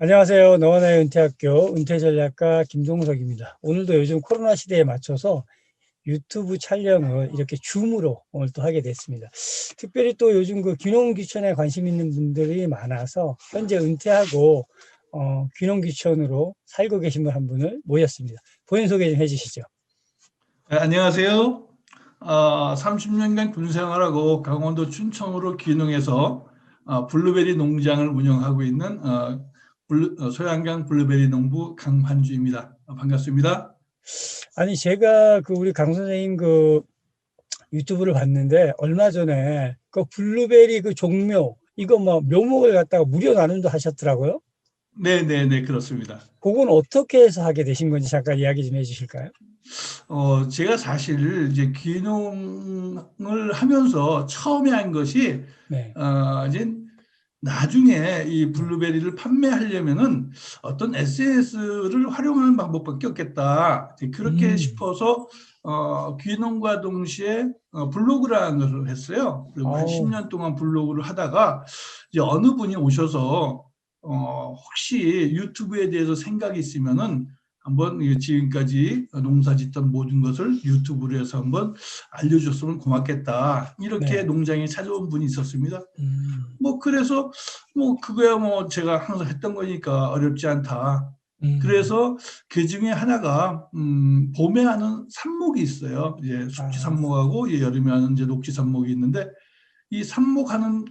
안녕하세요. 너와 나의 은퇴학교 은퇴전략가 김동석입니다. 오늘도 요즘 코로나 시대에 맞춰서 유튜브 촬영을 이렇게 줌으로 오늘 또 하게 됐습니다. 특별히 또 요즘 그 귀농귀촌에 관심 있는 분들이 많아서 현재 은퇴하고 귀농귀촌으로 살고 계신 분 한 분을 모셨습니다. 본인 소개 좀 해주시죠. 네, 안녕하세요. 30년간 군 생활하고 강원도 춘천으로 귀농해서 블루베리 농장을 운영하고 있는 소양강 블루베리 농부 강환주입니다. 반갑습니다. 아니 제가 그 우리 강 선생님 그 유튜브를 봤는데 얼마 전에 그 블루베리 그 종묘 이거 뭐 묘목을 갖다가 무료 나눔도 하셨더라고요. 네, 그렇습니다. 그건 어떻게 해서 하게 되신 건지 잠깐 이야기 좀 해주실까요? 제가 사실 이제 귀농을 하면서 처음에 한 것이 네. 이제 나중에 이 블루베리를 판매하려면은 어떤 SNS를 활용하는 방법밖에 없겠다. 그렇게 싶어서 귀농과 동시에 블로그라는 것을 했어요. 그리고 한 아우, 10년 동안 블로그를 하다가 이제 어느 분이 오셔서 혹시 유튜브에 대해서 생각이 있으면은 한번 지금까지 농사 짓던 모든 것을 유튜브로 해서 한번 알려줬으면 고맙겠다. 이렇게 네. 농장에 찾아온 분이 있었습니다. 음, 뭐 그래서 뭐 그거야 뭐 제가 항상 했던 거니까 어렵지 않다. 음, 그래서 그 중에 하나가 봄에 하는 삽목이 있어요. 이제 숙지 아, 삽목하고 여름에 하는 이제 녹지 삽목이 있는데 이 삽목하는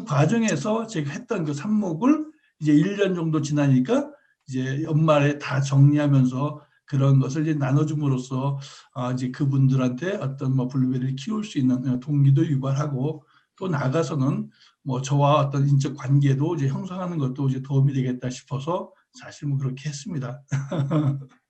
과정에서 제가 했던 그 삽목을 이제 1년 정도 지나니까 이제 연말에 다 정리하면서 그런 것을 이제 나눠줌으로써 이제 그분들한테 어떤 뭐 블루베리를 키울 수 있는 동기도 유발하고 또 나가서는 뭐 저와 어떤 인적 관계도 이제 형성하는 것도 이제 도움이 되겠다 싶어서 사실 뭐 그렇게 했습니다.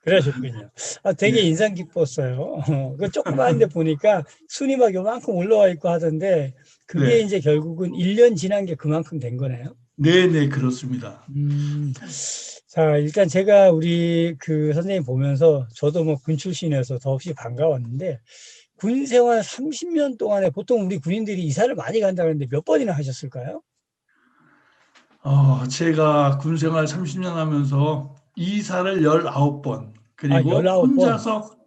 그러셨군요. 아, 되게 네. 인상 깊었어요. 그 조그마한데 보니까 순위 막 요만큼 올라와 있고 하던데 그게 네. 이제 결국은 1년 지난 게 그만큼 된 거네요. 네, 그렇습니다. 음, 자, 일단 제가 우리 그 선생님 보면서 저도 뭐 군 출신이어서 더없이 반가웠는데 군 생활 30년 동안에 보통 우리 군인들이 이사를 많이 간다 그러는데 몇 번이나 하셨을까요? 제가 군 생활 30년 하면서 이사를 19번, 아, 그리고 19번.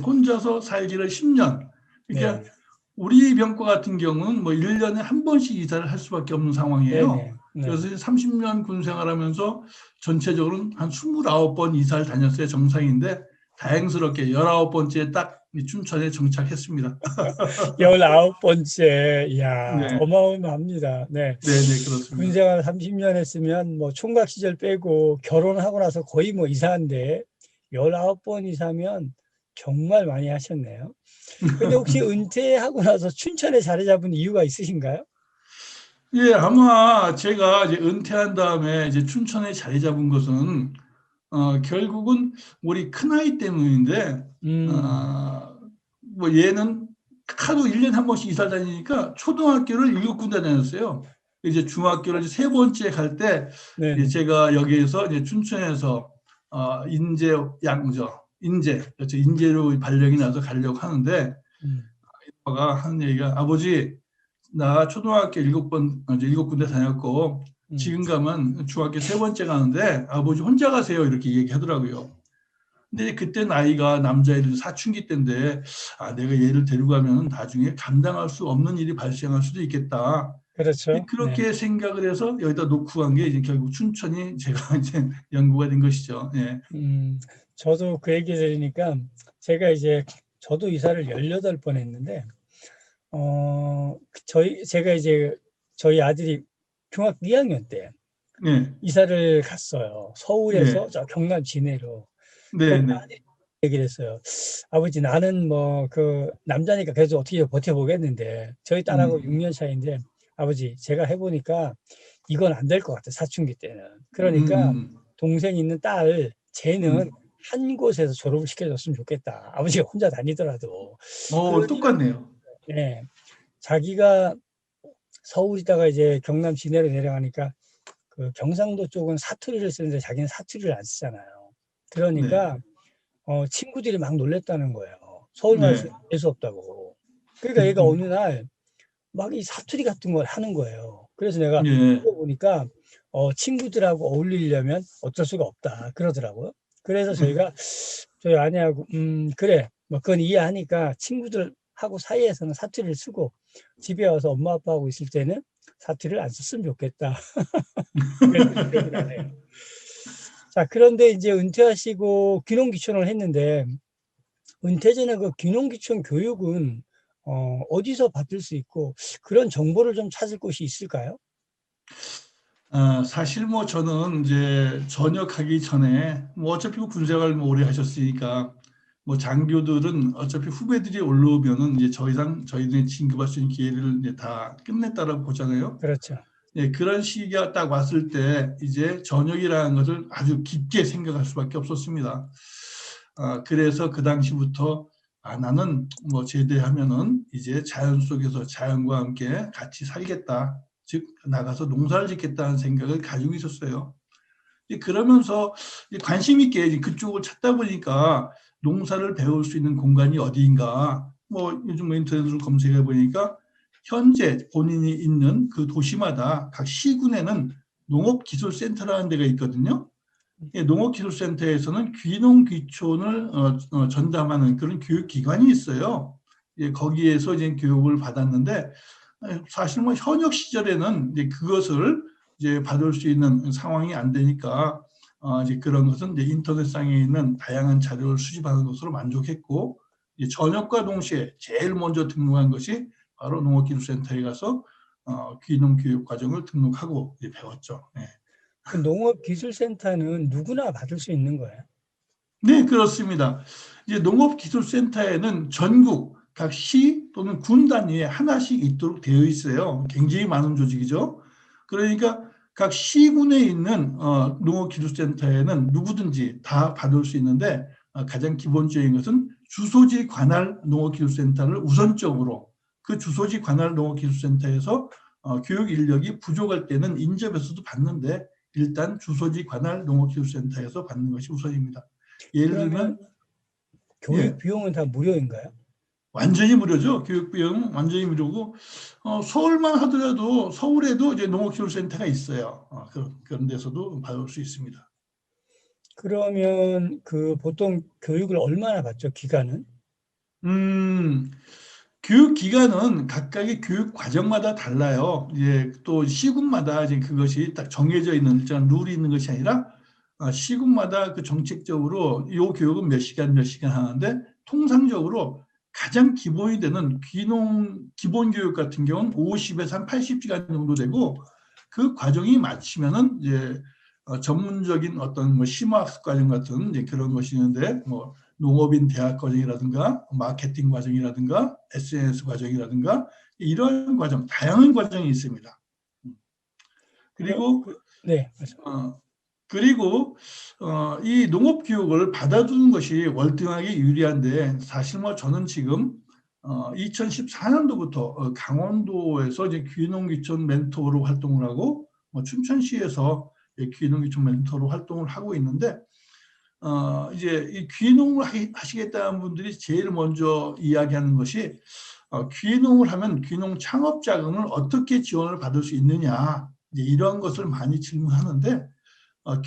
혼자서 살기를 10년. 그러니까 네. 우리 병과 같은 경우는 뭐 1년에 한 번씩 이사를 할 수밖에 없는 상황이에요. 네네. 네. 그래서 30년 군 생활하면서 전체적으로는 한 29번 이사를 다녔어야 정상인데 다행스럽게 19번째에 딱 춘천에 정착했습니다. 19번째. 이야, 네, 어마어마합니다. 네. 그렇습니다. 군생활 30년 했으면 뭐 총각 시절 빼고 결혼하고 나서 거의 뭐 이사한데 19번 이사면 정말 많이 하셨네요. 근데 혹시 은퇴하고 나서 춘천에 자리 잡은 이유가 있으신가요? 예, 아마 제가 이제 은퇴한 다음에 이제 춘천에 자리 잡은 것은 결국은 우리 큰아이 때문인데 음, 뭐 얘는 하루 1년에 한 번씩 이사 다니니까 초등학교를 7군데 다녔어요. 이제 중학교를 이제 세 번째 갈 때 네네. 제가 여기에서 이제 춘천에서 인제 양저 인제로 발령이 나서 가려고 하는데 음, 아빠가 하는 얘기가 아버지 나 초등학교 7군데 다녔고 음. 지금 가면 중학교 세 번째 가는데 아버지 혼자 가세요 이렇게 얘기하더라고요. 근데 그때 나이가 남자애들 사춘기 때인데 내가 얘를 데리고 가면 나중에 감당할 수 없는 일이 발생할 수도 있겠다. 그렇죠. 네. 그렇게 생각을 해서 여기다 놓고 간 게 이제 결국 춘천이 제가 이제 연구가 된 것이죠. 예. 음, 저도 그 얘기 들으니까 제가 이제 저도 이사를 18번 했는데 제가 이제 저희 아들이 중학교 2학년 때 네, 이사를 갔어요. 네, 서울에서 저 경남 진해로. 네, 거기 네, 아들이 얘기를 했어요. 아버지 나는 뭐 그 남자니까 그래도 어떻게 버텨보겠는데 저희 딸하고 음, 6년 차인데 아버지 제가 해보니까 이건 안 될 것 같아 사춘기 때는. 그러니까 음, 동생 있는 딸 쟤는 음. 한 곳에서 졸업을 시켜줬으면 좋겠다. 아버지가 혼자 다니더라도. 그러니 똑같네요. 네, 자기가 서울이다가 이제 경남 진해로 내려가니까 그 경상도 쪽은 사투리를 쓰는데 자기는 사투리를 안 쓰잖아요. 네, 그러니까 친구들이 막 놀랬다는 거예요. 서울말 네, 쓰면 재수 없다고. 그러니까 얘가 어느 날 막 이 사투리 같은 걸 하는 거예요. 그래서 내가 예, 보니까 친구들하고 어울리려면 어쩔 수가 없다 그러더라고요. 그래서 저희가 저희 아내하고 그래 뭐 그건 이해하니까 친구들하고 사이에서는 사투리를 쓰고 집에 와서 엄마 아빠하고 있을 때는 사투리를 안 썼으면 좋겠다. 그랬던 기억이 나네요. 자, 그런데 이제 은퇴하시고 귀농귀촌을 했는데 은퇴 전에 그 귀농귀촌 교육은 어디서 받을 수 있고 그런 정보를 좀 찾을 곳이 있을까요? 사실 뭐 저는 이제 전역하기 전에 뭐 어차피 군생활 뭐 오래 하셨으니까 뭐 장교들은 어차피 후배들이 올라오면은 이제 더 이상 저희들이 진급할 수 있는 기회를 이제 다 끝냈다라고 보잖아요. 그렇죠. 예, 그런 시기가 딱 왔을 때 이제 전역이라는 것을 아주 깊게 생각할 수밖에 없었습니다. 그래서 그 당시부터 나는 뭐 제대하면은 이제 자연 속에서 자연과 함께 같이 살겠다. 즉 나가서 농사를 짓겠다는 생각을 가지고 있었어요. 그러면서 관심 있게 그쪽을 찾다 보니까 농사를 배울 수 있는 공간이 어디인가. 뭐 요즘 인터넷으로 검색해 보니까 현재 본인이 있는 그 도시마다 각 시군에는 농업기술센터라는 데가 있거든요. 농업기술센터에서는 귀농귀촌을 전담하는 그런 교육기관이 있어요. 거기에서 이제 교육을 받았는데 사실 뭐 현역 시절에는 이제 그것을 이제 받을 수 있는 상황이 안 되니까 이제 그런 것은 이제 인터넷상에 있는 다양한 자료를 수집하는 것으로 만족했고 이제 전역과 동시에 제일 먼저 등록한 것이 바로 농업기술센터에 가서 귀농교육 과정을 등록하고 이제 배웠죠. 네. 그 농업기술센터는 누구나 받을 수 있는 거예요? 네, 그렇습니다. 이제 농업기술센터에는 전국 각 시 또는 군 단위에 하나씩 있도록 되어 있어요. 굉장히 많은 조직이죠. 그러니까 각 시군에 있는 농업기술센터에는 누구든지 다 받을 수 있는데 가장 기본적인 것은 주소지 관할 농업기술센터를 우선적으로 그 주소지 관할 농업기술센터에서 교육 인력이 부족할 때는 인접해서도 받는데 일단 주소지 관할 농업기술센터에서 받는 것이 우선입니다. 예를 그러면 들면 교육 예, 비용은 다 무료인가요? 완전히 무료죠. 교육 비용 완전히 무료고 서울만 하더라도 서울에도 이제 농업기술센터가 있어요. 그런 데서도 받을 수 있습니다. 그러면 그 보통 교육을 얼마나 받죠? 기간은? 음, 교육 기간은 각각의 교육 과정마다 달라요. 이제 또 시군마다 이제 그것이 딱 정해져 있는 일정한 룰이 있는 것이 아니라 시군마다 그 정책적으로 이 교육은 몇 시간 하는데 통상적으로 가장 기본이 되는 귀농 기본 교육 같은 경우는 50에서 한 80시간 정도 되고 그 과정이 마치면은 이제 전문적인 어떤 뭐 심화학습 과정 같은 이제 그런 것이 있는데 뭐 농업인 대학 과정이라든가 마케팅 과정이라든가 SNS 과정이라든가 이런 과정 다양한 과정이 있습니다. 그럼 그리고 네, 맞아. 어, 그리고 이 농업 교육을 받아주는 것이 월등하게 유리한데 사실 뭐 저는 지금 2014년도부터 강원도에서 이제 귀농귀촌 멘토로 활동을 하고 춘천시에서 귀농귀촌 멘토로 활동을 하고 있는데 이제 이 귀농을 하시겠다는 분들이 제일 먼저 이야기하는 것이 귀농을 하면 귀농 창업 자금을 어떻게 지원을 받을 수 있느냐 이제 이러한 것을 많이 질문하는데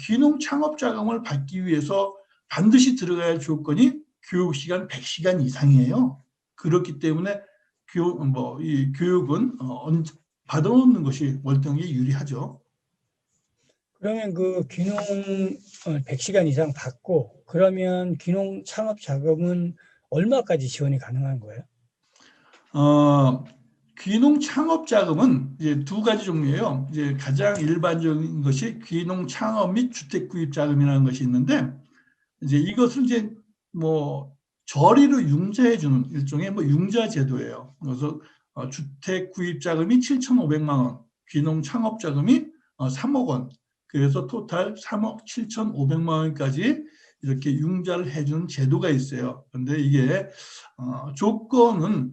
귀농 창업 자금을 받기 위해서 반드시 들어가야 할 조건이 교육 시간 100시간 이상이에요. 그렇기 때문에 이 교육은 받아놓는 것이 월등히 유리하죠. 그러면 그 귀농 100시간 이상 받고 그러면 귀농 창업 자금은 얼마까지 지원이 가능한 거예요? 어, 귀농 창업 자금은 이제 두 가지 종류예요. 이제 가장 일반적인 것이 귀농 창업 및 주택 구입 자금이라는 것이 있는데 이제 이것을 이제 뭐 저리로 융자해 주는 일종의 뭐 융자 제도예요. 그래서 주택 구입 자금이 7,500만 원, 귀농 창업 자금이 3억 원. 그래서 토탈 3억 7,500만 원까지 이렇게 융자를 해주는 제도가 있어요. 그런데 이게 조건은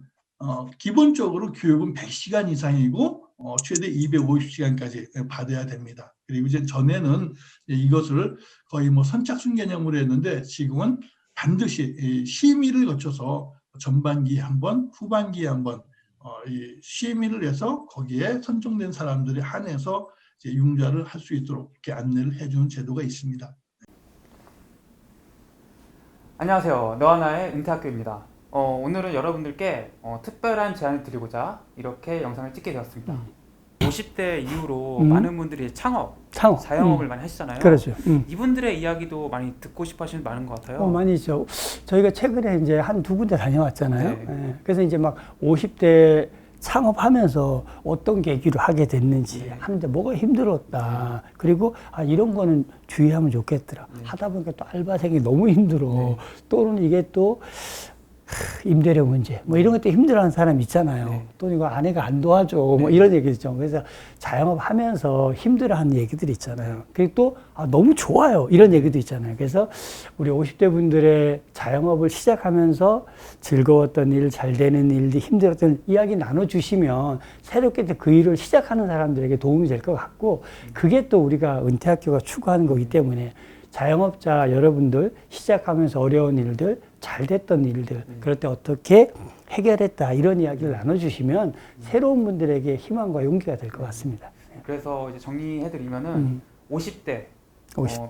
기본적으로 교육은 100시간 이상이고 최대 250시간까지 받아야 됩니다. 그리고 이제 전에는 이것을 거의 뭐 선착순 개념으로 했는데 지금은 반드시 심의를 거쳐서 전반기에 한 번, 후반기에 한 번 심의를 해서 거기에 선정된 사람들이 한해서 이제 융자를 할 수 있도록 이렇게 안내를 해주는 제도가 있습니다. 안녕하세요. 너하나의 은퇴학교입니다. 오늘은 여러분들께 특별한 제안을 드리고자 이렇게 영상을 찍게 되었습니다. 50대 이후로 많은 분들이 창업, 자영업을 많이 하시잖아요. 그렇죠. 이분들의 이야기도 많이 듣고 싶어 하시는 많은 것 같아요. 많이 있죠. 저희가 최근에 이제 한 두 군데 다녀왔잖아요. 네. 예. 그래서 이제 막 50대 창업하면서 어떤 계기로 하게 됐는지 하는데 뭐가 힘들었다. 그리고 이런 거는 주의하면 좋겠더라. 하다 보니까 또 알바생이 너무 힘들어. 또는 이게 또 임대료 문제 뭐 이런 것도 힘들어하는 사람 있잖아요. 또 이거 아내가 안 도와줘 뭐 이런 얘기 있죠. 그래서 자영업 하면서 힘들어하는 얘기들 있잖아요. 그리고 또 너무 좋아요 이런 얘기도 있잖아요. 그래서 우리 50대 분들의 자영업을 시작하면서 즐거웠던 일, 잘 되는 일들, 힘들었던 이야기 나눠주시면 새롭게 그 일을 시작하는 사람들에게 도움이 될 것 같고, 그게 또 우리가 은퇴학교가 추구하는 거기 때문에 자영업자 여러분들 시작하면서 어려운 일들, 잘 됐던 일들, 그럴 때 어떻게 해결했다 이런 이야기를 나눠주시면 새로운 분들에게 희망과 용기가 될 것 같습니다. 그래서 이제 정리해드리면은 50대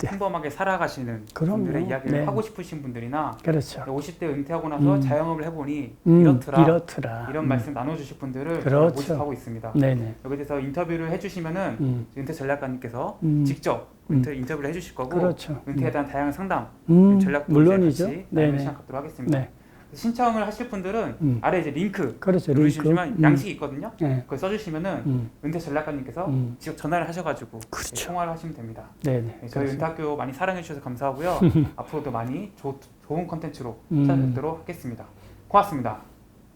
평범하게 살아가시는 분들의 이야기를 하고 싶으신 분들이나 그렇죠. 50대 은퇴하고 나서 자영업을 해보니 이렇더라 이런 말씀 나눠주실 분들을 모집하고 있습니다. 네네. 여기 대해서 인터뷰를 해주시면은 은퇴 전략가님께서 직접 인터뷰를 해주실 거고, 은퇴에 대한 다양한 상담, 전략도 물론이죠. 같이 나누는 시간 갖도록 하겠습니다. 네. 신청을 하실 분들은 아래 이제 링크 링크. 누르시면 양식이 있거든요. 그걸 써주시면은 은퇴 전략가님께서 직접 전화를 하셔가지고 통화를 하시면 됩니다. 네네. 저희 은퇴학교 많이 사랑해 주셔서 감사하고요. 앞으로도 많이 좋은 컨텐츠로 찾아뵙도록 하겠습니다. 고맙습니다.